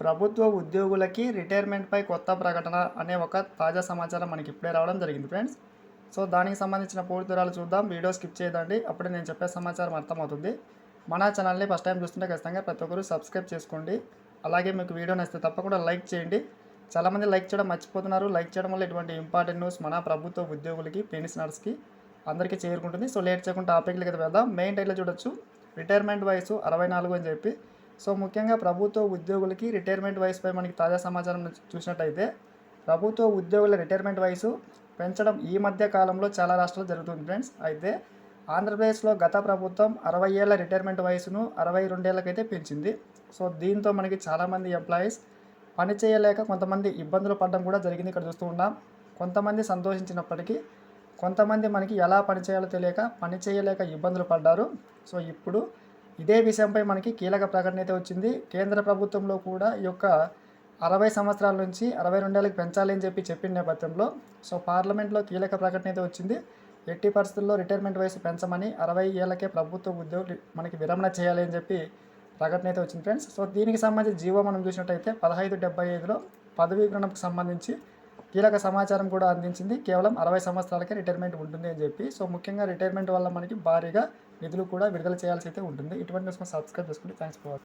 ప్రభుత్వ ఉద్యోగులకి రిటైర్మెంట్‌పై కొత్త ప్రకటన అనే ఒక తాజా సమాచారం మనకి ఇప్పుడే రావడం జరిగింది ఫ్రెండ్స్. సో, దానికి సంబంధించిన పూర్తి వివరాలు చూద్దాం. వీడియో స్కిప్ చేయదండి. అప్పుడే నేను చెప్పే సమాచారం అర్థమవుతుంది. మన ఛానల్‌ని ఫస్ట్ టైం చూస్తుంటే ఖచ్చితంగా ప్రతి ఒక్కరు సబ్స్క్రైబ్ చేసుకోండి. అలాగే మీకు వీడియో నచ్చితే తప్పకుండా లైక్ చేయండి. చాలామంది లైక్ చేయడం మర్చిపోతున్నారు. లైక్ చేయడం వల్ల ఇటువంటి ఇంపార్టెంట్ న్యూస్ మన ప్రభుత్వ ఉద్యోగులకి, పెన్షనర్స్‌కి అందరికీ చేరుకుంటుంది. సో, లేట్ చేయకుండా టాపిక్‌లకి అయితే వెళ్దాం. మెయిన్ టైటిల్ చూడొచ్చు. రిటైర్మెంట్ వయసు 64 అని చెప్పి. సో, ముఖ్యంగా ప్రభుత్వ ఉద్యోగులకి రిటైర్మెంట్ వయసుపై మనకి తాజా సమాచారం చూసినట్టయితే, ప్రభుత్వ ఉద్యోగుల రిటైర్మెంట్ వయసు పెంచడం ఈ మధ్య కాలంలో చాలా రాష్ట్రాల్లో జరుగుతుంది ఫ్రెండ్స్. అయితే ఆంధ్రప్రదేశ్లో గత ప్రభుత్వం 60 ఏళ్ల రిటైర్మెంట్ వయసును 62 ఏళ్ళకైతే పెంచింది. సో, దీంతో మనకి చాలామంది ఎంప్లాయీస్ పని చేయలేక కొంతమంది ఇబ్బందులు పడడం కూడా జరిగింది. ఇక్కడ చూస్తూ ఉన్నాం. కొంతమంది సంతోషించినప్పటికీ కొంతమంది మనకి ఎలా పని చేయాలో తెలియక పని చేయలేక ఇబ్బందులు పడ్డారు. సో, ఇప్పుడు ఇదే విషయంపై మనకి కీలక ప్రకటన అయితే వచ్చింది. కేంద్ర ప్రభుత్వంలో కూడా ఈ యొక్క 60 సంవత్సరాల నుంచి 62 ఏళ్ళకి పెంచాలి అని చెప్పిన నేపథ్యంలో సో, పార్లమెంట్లో కీలక ప్రకటన అయితే వచ్చింది. ఎట్టి పరిస్థితుల్లో రిటైర్మెంట్ వయసు పెంచమని 60 ఏళ్ళకే ప్రభుత్వ ఉద్యోగులు మనకి విరమణ చేయాలి అని చెప్పి ప్రకటన అయితే వచ్చింది ఫ్రెండ్స్. సో, దీనికి సంబంధించి జీవో మనం చూసినట్టయితే 1575లో పదవీ విరమణకు సంబంధించి కీలక సమాచారం కూడా అందించింది. కేవలం 60 సంవత్సరాలకే రిటైర్మెంట్ ఉంటుంది అని చెప్పి. సో, ముఖ్యంగా రిటైర్మెంట్ వల్ల మనకి భారీగా నిధులు కూడా విడుదల చేయాల్సి అయితే ఉంటుంది. ఇటువంటి న్యూస్ సబ్స్క్రైబ్ చేసుకోండి. Thanks for watching.